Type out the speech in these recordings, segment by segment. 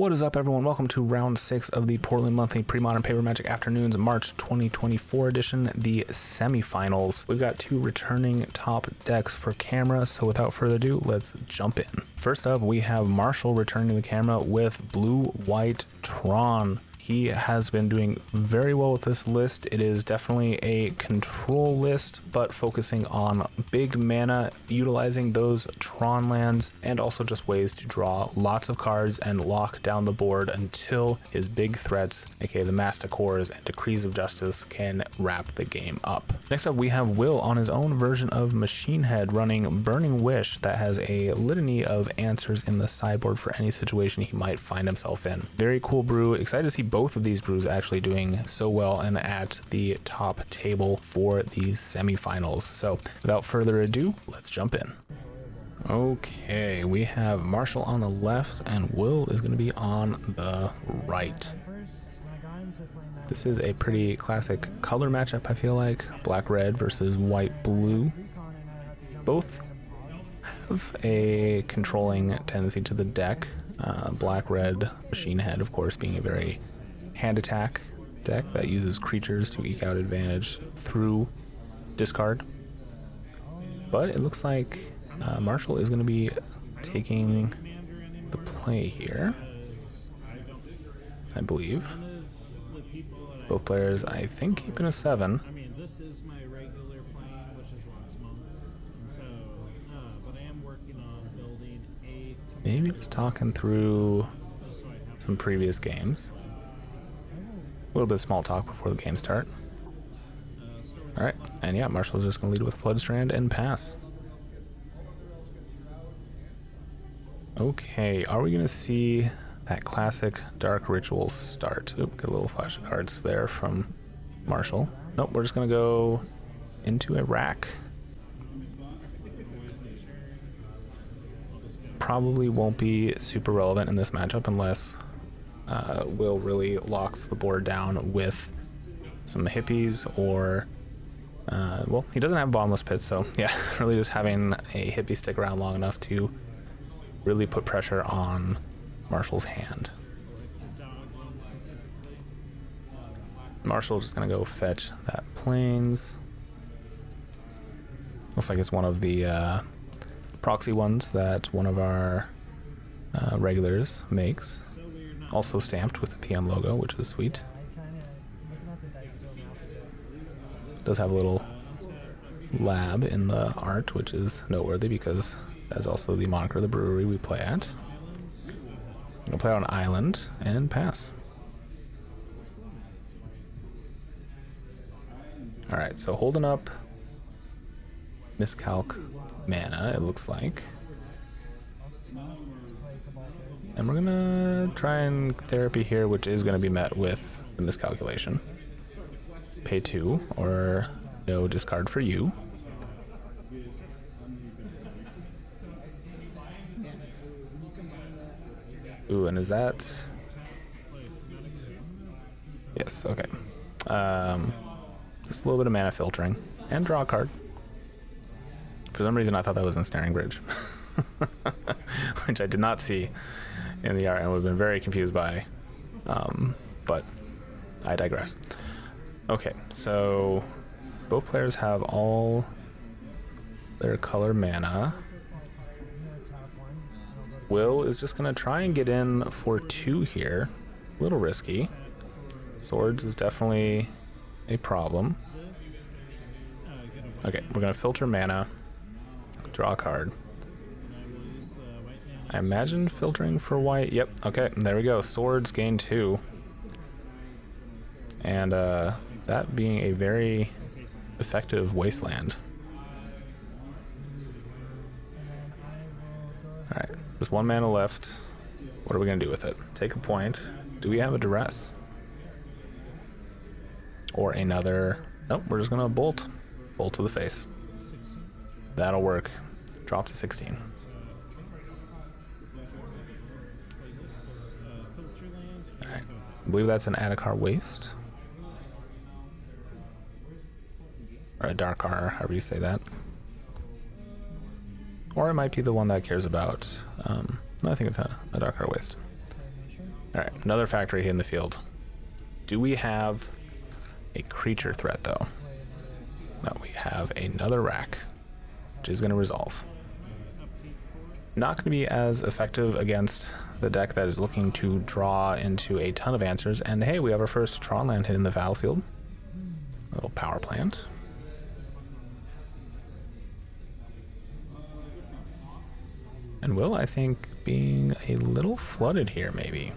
What is up, everyone? Welcome to round 6 of the Portland Monthly Pre-Modern Paper Magic Afternoons March 2024 edition, the semifinals. We've got two returning top decks for camera, so without further ado, let's jump in. First up, we have Marshall returning to the camera with Blue-White Tron. He has been doing very well with this list. It is definitely a control list, but focusing on big mana, utilizing those Tron lands, and also just ways to draw lots of cards and lock down the board until his big threats, aka the Masticores and Decrees of Justice, can wrap the game up. Next up, we have Will on his own version of Machine Head running Burning Wish that has a litany of answers in the sideboard for any situation he might find himself in. Very cool brew. Excited to see both of these brews actually doing so well and at the top table for these semifinals. So without further ado, let's jump in. Okay, we have Marshall on the left and Will is going to be on the right. This is a pretty classic color matchup, I feel like. Black-red versus white-blue. Both have a controlling tendency to the deck. Black-red Machine Head, of course, being a very hand attack deck that uses creatures to eke out advantage through discard. But it looks like Marshall is going to be taking the play here, I believe. Both players, I think, keeping a 7. I mean, this is my regular playing, which is once a month. And so, but I am working on building a... Maybe just talking through some previous games. A little bit of small talk before the game start. Alright, and yeah, Marshall's just going to lead with Floodstrand and pass. Okay, are we going to see that classic Dark Rituals start? Oop, get a little flash of cards there from Marshall. Nope, we're just going to go into a rack. Probably won't be super relevant in this matchup unless Will really locks the board down with some hippies or well, he doesn't have bottomless pits, so yeah, really just having a hippie stick around long enough to really put pressure on Marshall's hand. Marshall's just gonna go fetch that plains. Looks like it's one of the proxy ones that one of our regulars makes. Also stamped with the PM logo, which is sweet. Does have a little lab in the art, which is noteworthy because that's also the moniker of the brewery we play at. I'm gonna play on an island and pass. Alright, so holding up Miscalc mana, it looks like. And we're gonna try and therapy here, which is gonna be met with the miscalculation. Pay 2 or no discard for you. Ooh, and is that... Yes, okay. Just a little bit of mana filtering and draw a card. For some reason I thought that was Ensnaring Bridge, which I did not see in the art and would have been very confused by, but I digress. Okay, so both players have all their color mana. Will is just going to try and get in for 2 here. A little risky. Swords is definitely a problem. Okay, we're going to filter mana, draw a card. I imagine filtering for white. Yep, okay, there we go. Swords gain 2. And that being a very effective wasteland. Alright, just 1 mana left. What are we going to do with it? Take a point. Do we have a duress? Or another... Nope, we're just going to bolt. Bolt to the face. That'll work. Drop to 16. Alright, I believe that's an Adhikar Waste. Or a Darkar, however you say that. Or it might be the one that cares about... no, I think it's a Darkar Waste. Alright, another factory in the field. Do we have a creature threat, though? No, we have another rack, which is going to resolve. Not going to be as effective against the deck that is looking to draw into a ton of answers. And hey, we have our first Tron land hit in the battlefield. A little power plant. And Will, I think, being a little flooded here, maybe.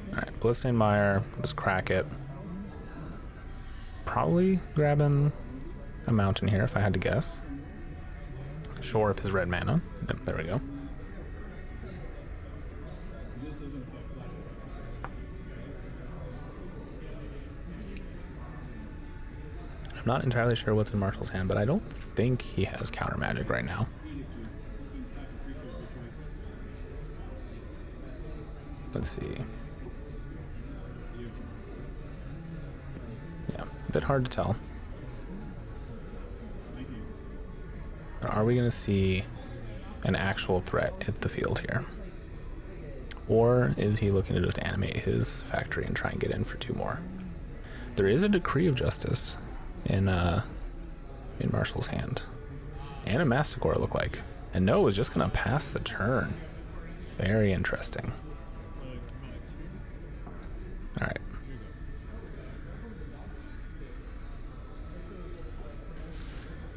Alright, Blitzsteinmeyer, just crack it. Probably grabbing a mountain here if I had to guess. Shore up his red mana. Yep, there we go. I'm not entirely sure what's in Marshall's hand, but I don't think he has counter magic right now. Let's see. Yeah, a bit hard to tell. Are we going to see an actual threat hit the field here? Or is he looking to just animate his factory and try and get in for 2 more? There is a Decree of Justice in Marshall's hand. And a Masticore, look like. And no, is just going to pass the turn. Very interesting. Alright.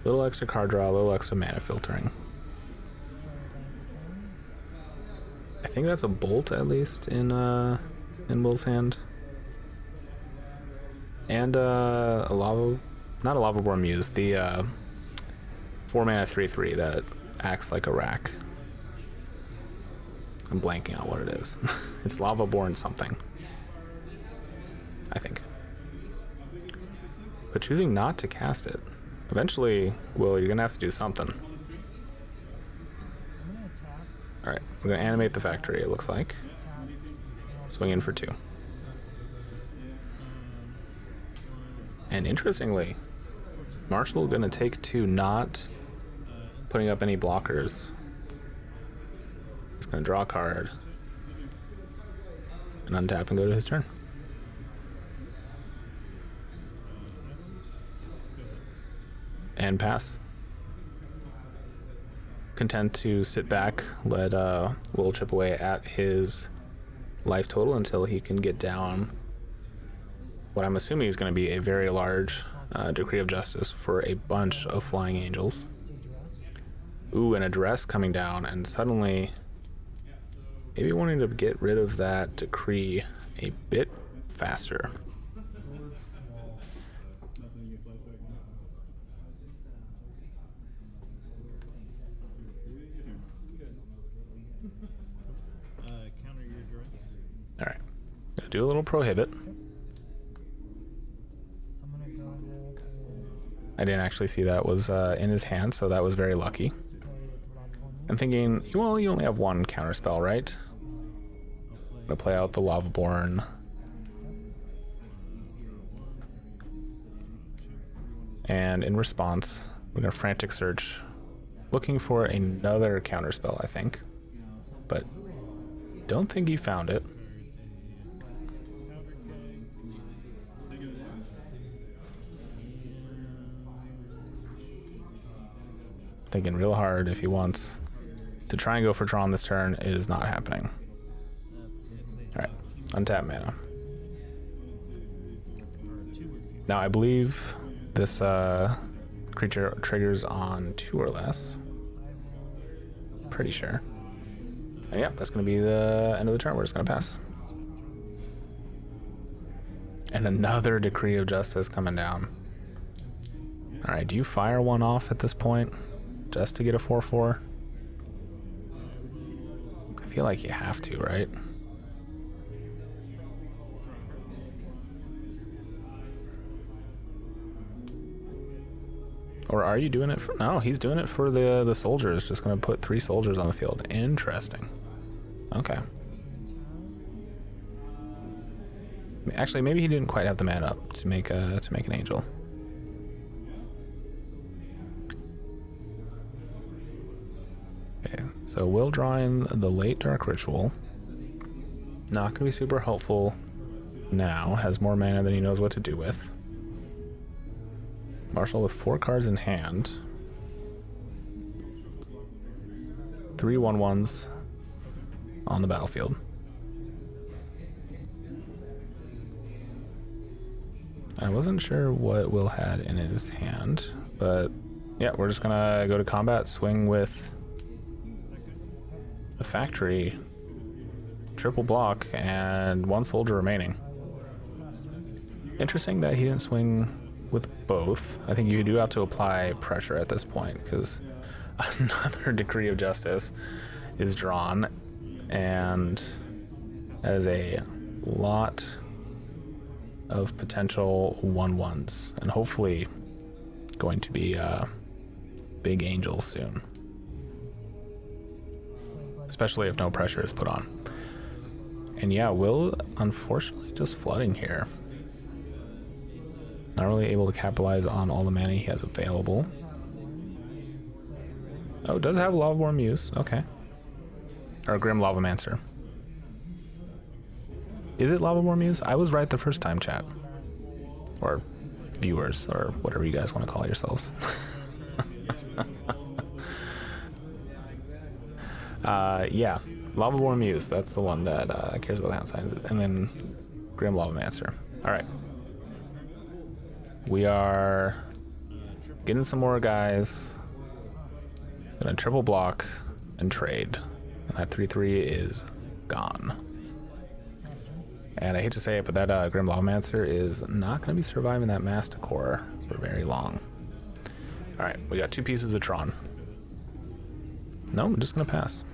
Little extra card draw, a little extra mana filtering. I think that's a bolt, at least, in Will's hand. And a lava, not a lava born muse, the 4-mana 3/3 that acts like a rack. I'm blanking on what it is. It's lava born something, I think. But choosing not to cast it. Eventually, Will, you're gonna have to do something. Alright, we're gonna animate the factory, it looks like. Swing in for 2. And interestingly, Marshall gonna take 2, not putting up any blockers. He's gonna draw a card and untap and go to his turn. And pass. Content to sit back, let Will chip away at his life total until he can get down what I'm assuming is going to be a very large Decree of Justice for a bunch of Flying Angels. Ooh, an Address coming down, and suddenly maybe wanting to get rid of that Decree a bit faster. Counter your address. Alright, gonna do a little prohibit. I didn't actually see that was in his hand, so that was very lucky. I'm thinking, well, you only have 1 counter spell, right? I'm gonna play out the Lavaborn. And in response, we're gonna Frantic Search, looking for another counter spell, I think. But don't think he found it. Thinking real hard if he wants to try and go for Tron this turn. It is not happening. Alright, untap mana. Now I believe this creature triggers on 2 or less. Pretty sure. And yeah, that's going to be the end of the turn. We're just going to pass. And another Decree of Justice coming down. Alright, do you fire one off at this point? Just to get a 4/4? I feel like you have to, right? Or are you doing it for... No, he's doing it for the soldiers. Just going to put 3 soldiers on the field. Interesting. Okay. Actually, maybe he didn't quite have the mana up to make an angel. Okay, so So Will drawing the late Dark Ritual. Not going to be super helpful now. Has more mana than he knows what to do with. Marshall with 4 cards in hand. 3 1/1s on the battlefield. I wasn't sure what Will had in his hand, but yeah, we're just gonna go to combat, swing with a factory, triple block, and 1 soldier remaining. Interesting that he didn't swing with both. I think you do have to apply pressure at this point because another Decree of Justice is drawn, and that is a lot of potential 1/1s, and hopefully going to be big angels soon, especially if no pressure is put on. And yeah, Will unfortunately just flooding here, not really able to capitalize on all the mana he has available. Oh, it does have Lavaborn Muse, okay, or Grim Lavamancer. Is it Lavaborn Muse? I was right the first time, chat. Or viewers, or whatever you guys want to call yourselves. Yeah, Lavaborn Muse, that's the one that cares about the hand signs. And then Grim Lavamancer. Alright. We are getting some more guys. Gonna triple block and trade. And that 3/3 is gone. And I hate to say it, but that Grim Lawmancer is not going to be surviving that Masticore for very long. Alright, we got 2 pieces of Tron. No, I'm just going to pass.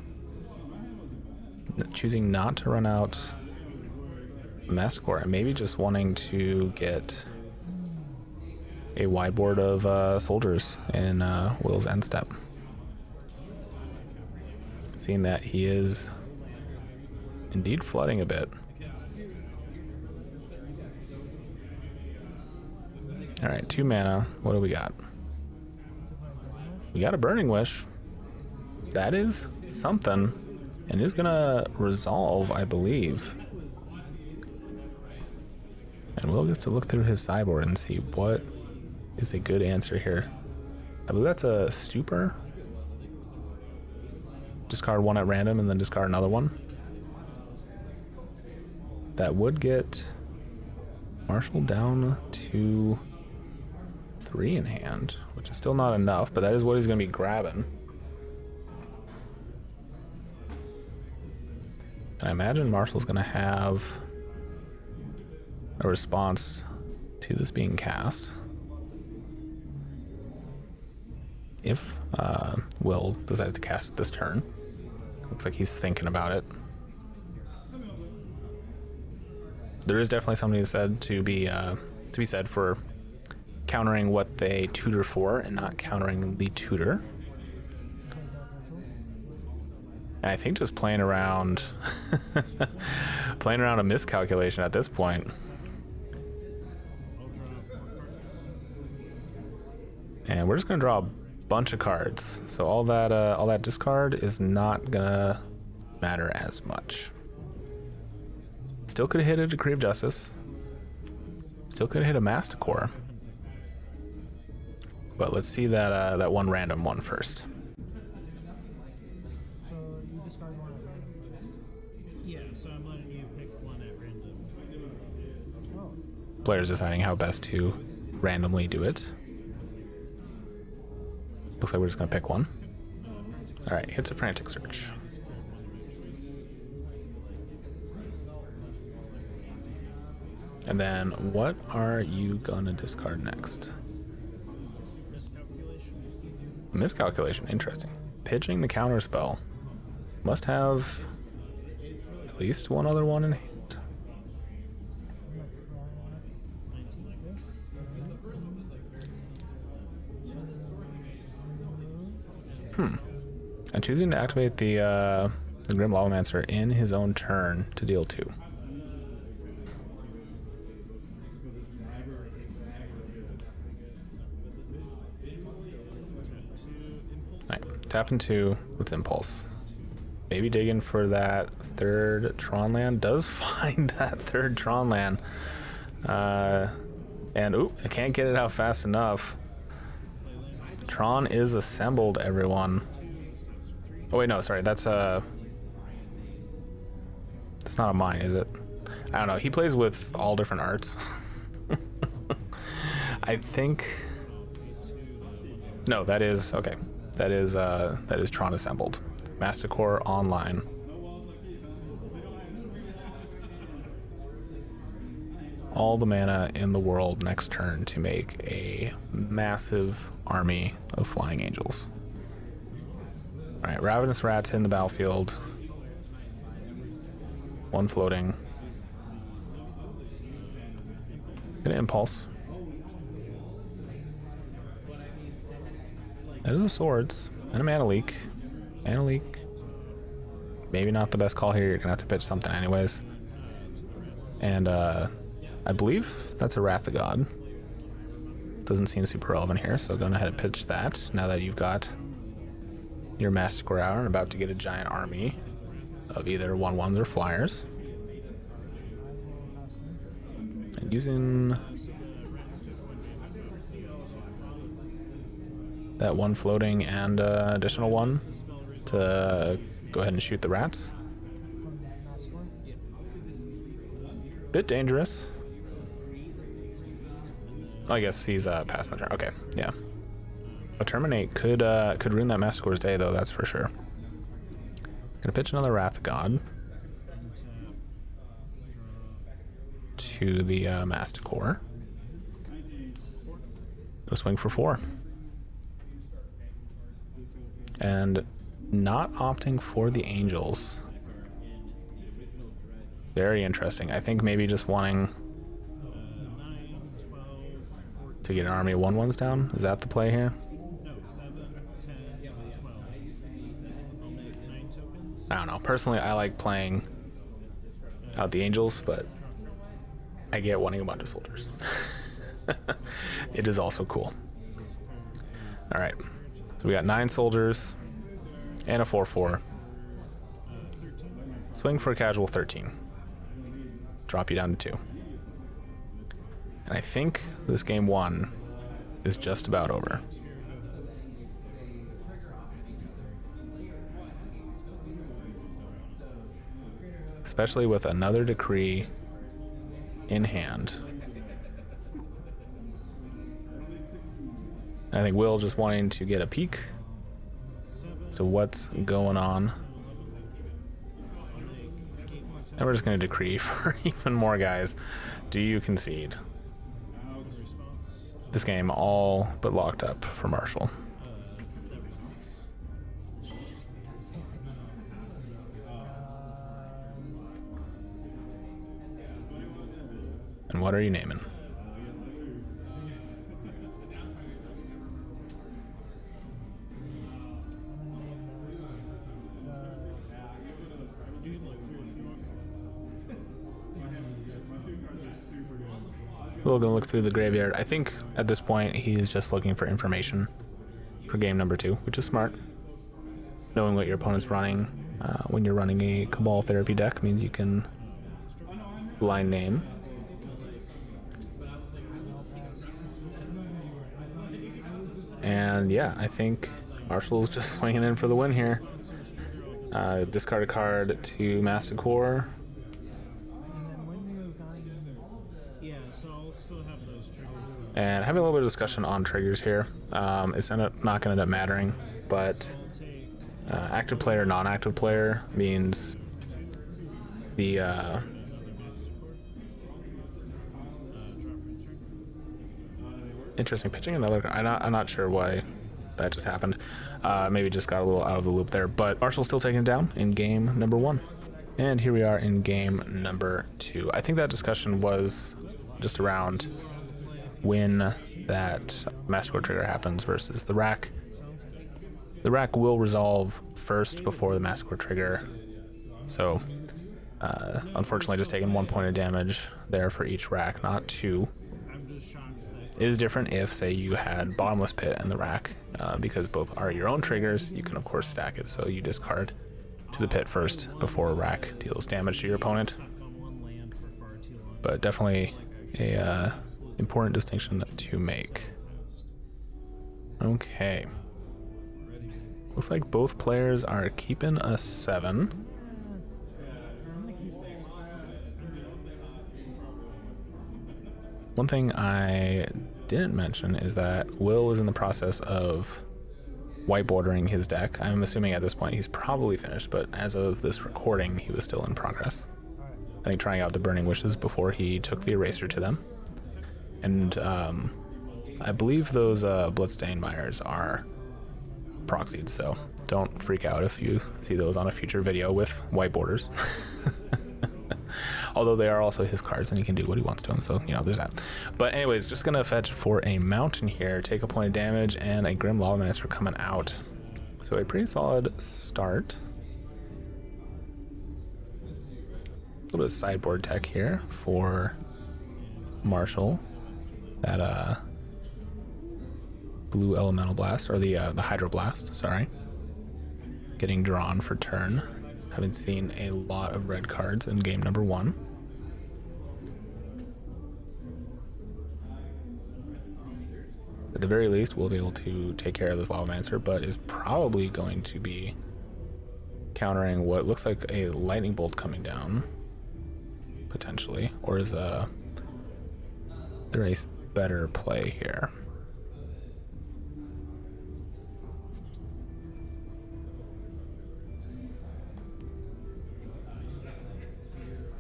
Choosing not to run out Masticore, and maybe just wanting to get a wide board of soldiers in Will's end step. Seeing that he is indeed flooding a bit. Alright, 2 mana. What do we got? We got a Burning Wish. That is something. And is gonna resolve, I believe. And Will gets to look through his sideboard and see what is a good answer here. I believe that's a Stupor. Discard 1 at random and then discard another one. That would get Marshall down to 3 in hand, which is still not enough, but that is what he's going to be grabbing. And I imagine Marshall's going to have a response to this being cast. If Will decides to cast it this turn. Looks like he's thinking about it. There is definitely something said to be said for countering what they tutor for and not countering the tutor. And I think just playing around a miscalculation at this point. And we're just gonna draw a bunch of cards. So all that discard is not gonna matter as much. Still could have hit a Decree of Justice. Still could have hit a Masticore. But let's see that one random one first. So you discard 1 at random first? Yeah, so I'm letting you pick 1 at random. Oh. Player's deciding how best to randomly do it. Looks like we're just gonna pick one. Alright, hits a Frantic Search. And then what are you gonna discard next? Miscalculation, interesting. Pitching the counter spell. Must have at least one other one in hand. And choosing to activate the Grim Lavamancer in his own turn to deal 2. Right, tap into with Impulse. Maybe digging for that third Tron land. Does find that third Tron land. And oop, I can't get it out fast enough. Tron is assembled, everyone. Oh wait, no, sorry, that's not a mine, is it? I don't know. He plays with all different arts. I think. No, that is okay. That is Tron assembled. Masticore online. All the mana in the world next turn to make a massive army of flying angels. All right, ravenous rats in the battlefield. One floating. Get an impulse. That is a swords and a mana leak. Mana leak. Maybe not the best call here. You're gonna have to pitch something anyways. And I believe that's a Wrath of God. Doesn't seem super relevant here, so go ahead and pitch that. Now that you've got your Masticore out and about to get a giant army of either 1/1s or flyers. And using that one floating and additional one to go ahead and shoot the rats. Bit dangerous. Oh, I guess he's passing the turn. Okay, yeah. A Terminate could ruin that Masticore's day, though, that's for sure. Gonna pitch another Wrath of God to the Masticore. Go swing for 4. And not opting for the Angels. Very interesting. I think maybe just wanting to get an army of 1/1s down. Is that the play here? I don't know. Personally, I like playing out the Angels, but I get wanting a bunch of soldiers. It is also cool. All right. So we got 9 soldiers and a 4/4. Swing for a casual 13. Drop you down to 2. And I think this game 1 is just about over. Especially with another decree in hand. I think Will just wanting to get a peek. So what's going on? And we're just going to decree for even more guys. Do you concede? This game all but locked up for Marshall. And what are you naming? We're gonna look through the graveyard. I think at this point he's just looking for information for game number 2, which is smart. Knowing what your opponent's running when you're running a Cabal Therapy deck means you can blind name. And yeah, I think Marshall's just swinging in for the win here. Discard a card to Masticore. And having a little bit of discussion on triggers here. It's not going to end up mattering, but active player, non-active player means the interesting pitching another. I'm not sure why that just happened. Maybe just got a little out of the loop there, but Marshall's still taking it down in game number 1. And here we are in game number 2. I think that discussion was just around when that Masticore trigger happens versus the rack. The rack will resolve first before the Masticore trigger. So, unfortunately, just taking 1 point of damage there for each rack, not 2. It is different if, say, you had Bottomless Pit and the rack, because both are your own triggers. You can, of course, stack it, so you discard to the pit first before Rack deals damage to your opponent. Stuck on one land for far too long. But definitely a important distinction to make. Okay. Looks like both players are keeping a 7. One thing I didn't mention is that Will is in the process of whiteboarding his deck. I'm assuming at this point he's probably finished, but as of this recording, he was still in progress. I think trying out the Burning Wishes before he took the Eraser to them. And I believe those Bloodstained Mires are proxied, so don't freak out if you see those on a future video with white borders. Although they are also his cards and he can do what he wants to them, so you know, there's that. But anyways, just gonna fetch for a mountain here, take a point of damage, and a Grim Lavamancer coming out. So a pretty solid start. A little bit of sideboard tech here for Marshall. That blue elemental blast, or the hydro blast, sorry. Getting drawn for turn. Haven't seen a lot of red cards in game number 1. At the very least, we'll be able to take care of this Lavamancer, but is probably going to be countering what looks like a lightning bolt coming down, potentially. Or is there a better play here?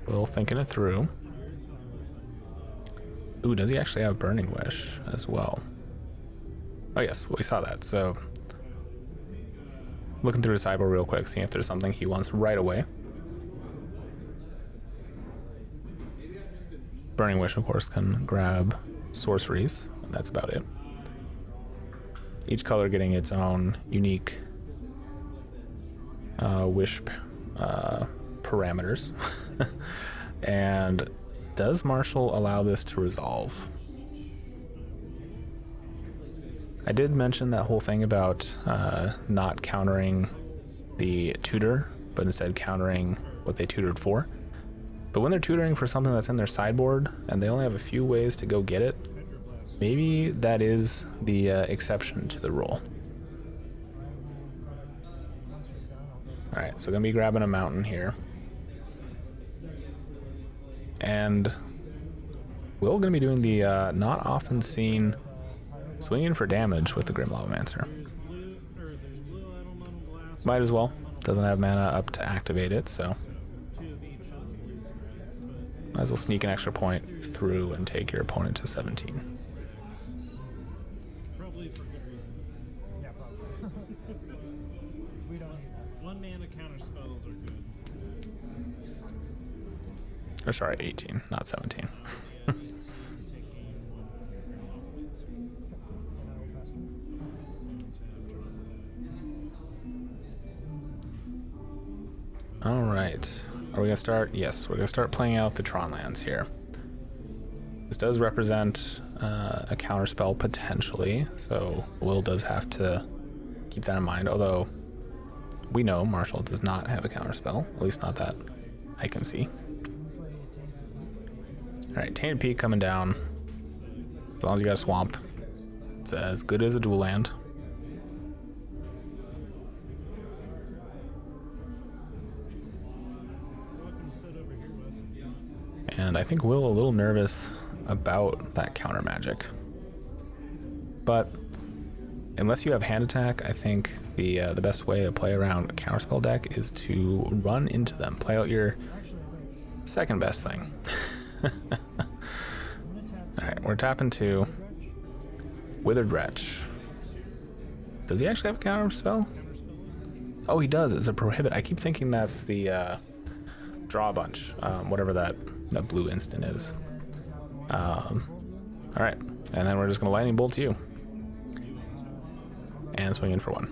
Will thinking it through. Ooh, does he actually have Burning Wish as well? Oh yes, we saw that. So looking through his sideboard real quick, seeing if there's something he wants right away. Burning Wish, of course, can grab sorceries, and that's about it. Each color getting its own unique wish parameters. And does Marshall allow this to resolve? I did mention that whole thing about not countering the tutor, but instead countering what they tutored for. But when they're tutoring for something that's in their sideboard and they only have a few ways to go get it, maybe that is the exception to the rule. Alright, so gonna be grabbing a mountain here. And Will gonna be doing the not often seen swinging for damage with the Grim Lavamancer. Might as well. Doesn't have mana up to activate it, so might as well sneak an extra point through and take your opponent to 17. Probably for good reason. Yeah, probably. We don't need that. 1 mana counter spells are good. Or sorry, 18, not 17. All right, are we gonna start? Yes, we're gonna start playing out the Tron lands here. This does represent a counter spell potentially, so Will does have to keep that in mind, although we know Marshall does not have a counter spell, at least not that I can see. All right, Tainted Peak coming down. As long as you got a swamp, it's as good as a dual land. And I think Will a little nervous about that counter magic. But unless you have hand attack, I think the best way to play around a counterspell deck is to run into them. Play out your second best thing. Alright, we're tapping 2. Withered Wretch. Does he actually have a counter spell? Oh, he does. It's a prohibit. I keep thinking that's the draw a bunch, whatever that blue instant is. Alright, and then we're just going to lightning bolt you. And swing in for 1.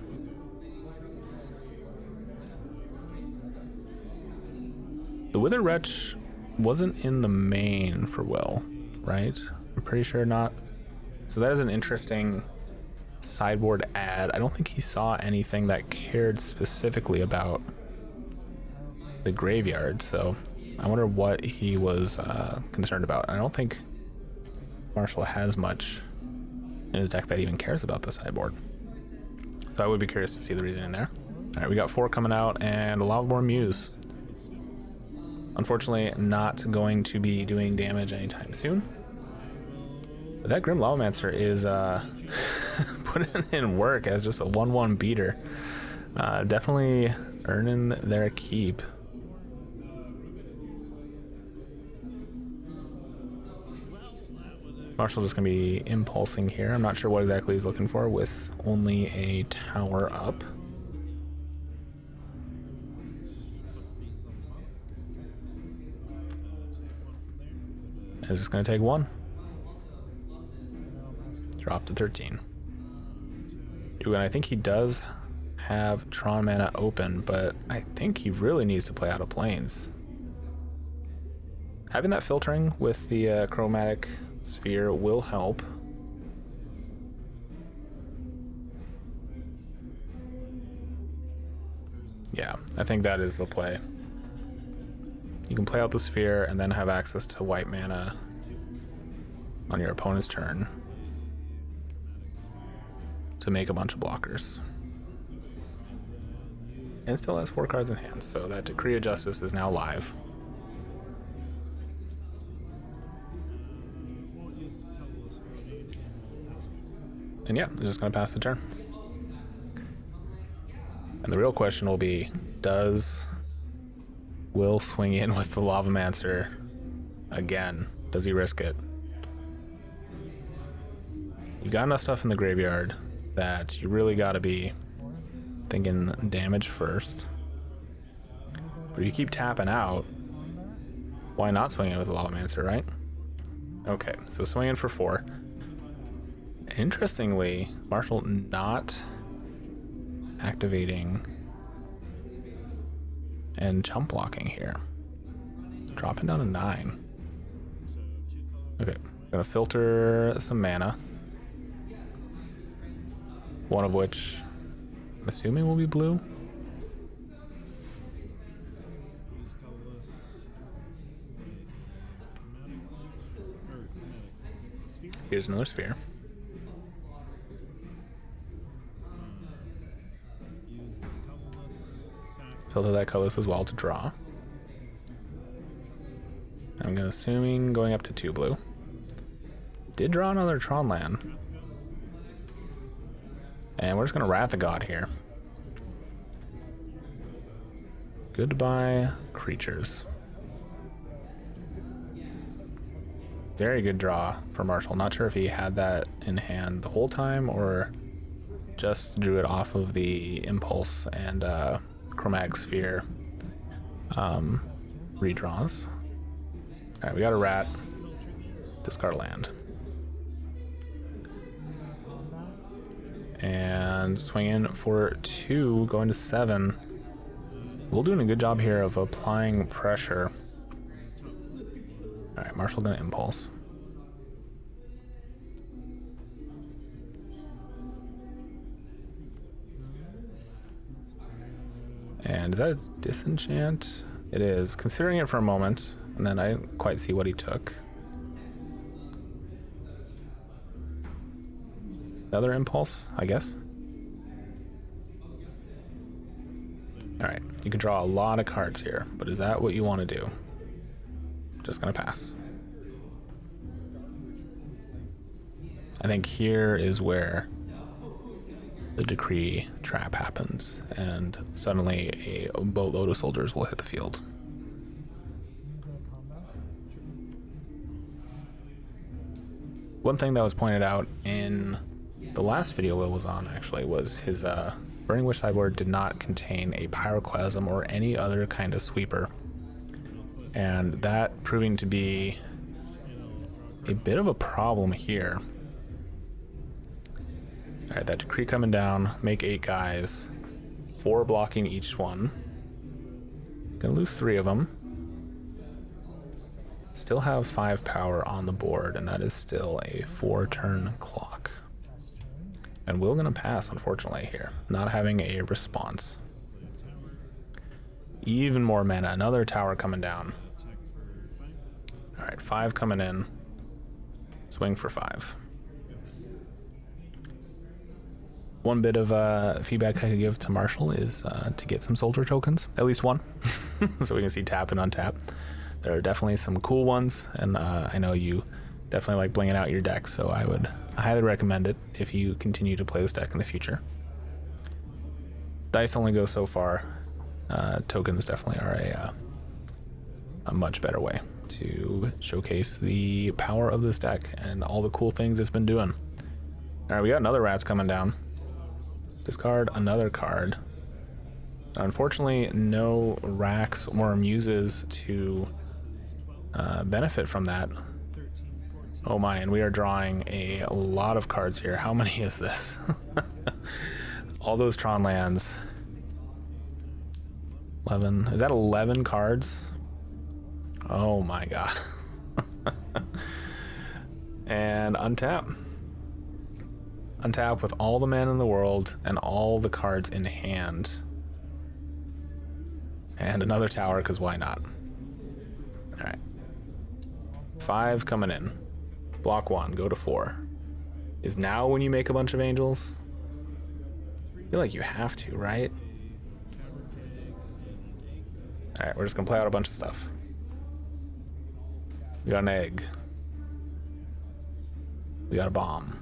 The Withered Wretch wasn't in the main for Will, right? I'm pretty sure not. So that is an interesting sideboard add. I don't think he saw anything that cared specifically about the graveyard, so I wonder what he was concerned about. I don't think Marshall has much in his deck that even cares about the sideboard. So I would be curious to see the reasoning there. All right, we got 4 coming out and a lot more Muse. Unfortunately, not going to be doing damage anytime soon. But that Grim Lavamancer is putting in work as just a 1/1 beater. Definitely earning their keep. Marshall just going to be impulsing here. I'm not sure what exactly he's looking for with only a tower up. It's just going to take 1. Drop to 13. Ooh, and I think he does have Tron mana open, but I think he really needs to play out of Plains. Having that filtering with the chromatic sphere will help. Yeah, I think that is the play. You can play out the sphere and then have access to white mana on your opponent's turn to make a bunch of blockers. And still has 4 cards in hand, so that Decree of Justice is now live. And yeah, they're just going to pass the turn. And the real question will be, does Will swing in with the Lavamancer again? Does he risk it? You got enough stuff in the graveyard that you really got to be thinking damage first. But if you keep tapping out, why not swing in with the Lavamancer, right? Okay, so swinging for 4. Interestingly, Marshall not activating and chump blocking here. Dropping down to 9. Okay, gonna filter some mana. One of which I'm assuming will be blue. Here's another sphere. Filter that colorless as well to draw. I'm gonna assuming going up to 2 blue. Did draw another Tron land. And we're just gonna Wrath the God here. Goodbye, creatures. Very good draw for Marshall. Not sure if he had that in hand the whole time or just drew it off of the impulse and chromatic sphere redraws. Alright, we got a rat. Discard land. And swing in for 2, going to 7. We're doing a good job here of applying pressure. Alright, Marshall gonna impulse. And is that a disenchant? It is. Considering it for a moment, and then I didn't quite see what he took. Another impulse, I guess. Alright, you can draw a lot of cards here, but is that what you want to do? Just gonna pass. I think here is where the Decree trap happens, and suddenly a boatload of soldiers will hit the field. One thing that was pointed out in the last video Will was on, actually, was his Burning Wish sideboard did not contain a Pyroclasm or any other kind of sweeper. And that proving to be a bit of a problem here. Alright, that Decree coming down, make 8 guys, 4 blocking each one. Gonna lose 3 of them. Still have 5 power on the board, and that is still a 4-turn clock. And Will gonna pass, unfortunately, here, not having a response. Even more mana. Another tower coming down. Attack for 5. All right, 5 coming in. Swing for 5. One bit of feedback I could give to Marshall is to get some soldier tokens, at least one, so we can see tap and untap. There are definitely some cool ones, and I know you definitely like blinging out your deck, so I would highly recommend it if you continue to play this deck in the future. Dice only go so far. Tokens definitely are a much better way to showcase the power of this deck and all the cool things it's been doing. All right, we got another rats coming down. Discard another card. Unfortunately, no racks or muses to benefit from that. Oh my, and we are drawing a lot of cards here. How many is this? All those Tron lands. 11. Is that 11 cards? Oh my god. And untap. Untap with all the mana in the world and all the cards in hand. And another tower, because why not? Alright. 5 coming in. Block 1, go to 4. Is now when you make a bunch of angels? I feel like you have to, right? Alright, we're just gonna play out a bunch of stuff. We got an egg. We got a bomb.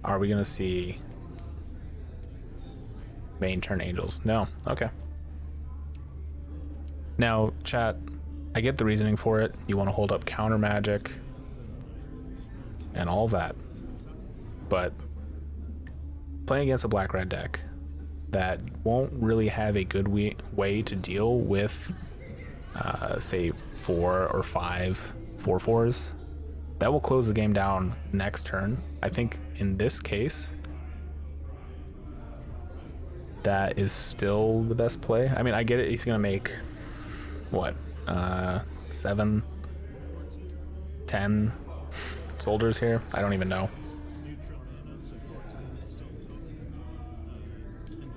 Are we gonna see main turn angels? No. Okay. Now, chat, I get the reasoning for it. You want to hold up counter magic and all that, but playing against a black-red deck that won't really have a good way to deal with, say, 4 or 5 4/4s, that will close the game down next turn. I think in this case, that is still the best play. I mean, I get it. He's going to make, what, 7, 10 soldiers here? I don't even know.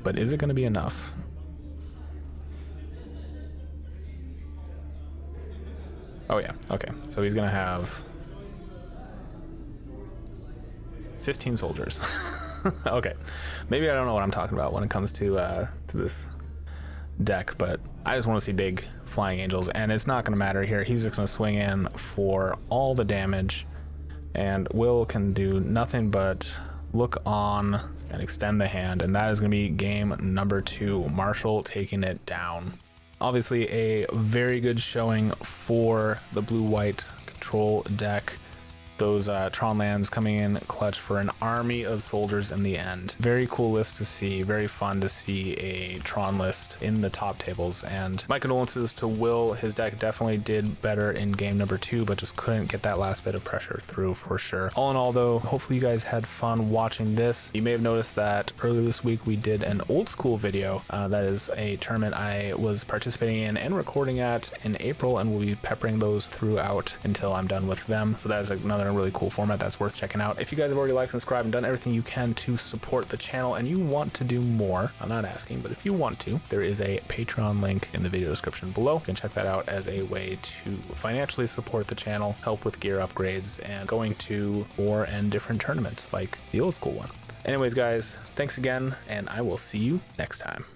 But is it going to be enough? Oh yeah, okay. So he's going to have 15 soldiers. Okay, maybe I don't know what I'm talking about when it comes to this deck, but I just want to see big flying angels, and it's not going to matter here. He's just going to swing in for all the damage, and Will can do nothing but look on and extend the hand, and that is going to be game number 2. Marshall taking it down. Obviously a very good showing for the blue-white control deck. Those Tron lands coming in clutch for an army of soldiers in the end. Very cool list to see. Very fun to see a Tron list in the top tables. And my condolences to Will. His deck definitely did better in game number 2, but just couldn't get that last bit of pressure through for sure. All in all though, hopefully you guys had fun watching this. You may have noticed that earlier this week we did an old school video. That is a tournament I was participating in and recording at in April, and we'll be peppering those throughout until I'm done with them. So that is another really cool format that's worth checking out. If you guys have already liked and subscribed and done everything you can to support the channel and you want to do more, I'm not asking, but if you want to, there is a Patreon link in the video description below. You can check that out as a way to financially support the channel, help with gear upgrades, and going to more and different tournaments like the old school one. Anyways guys, thanks again, and I will see you next time.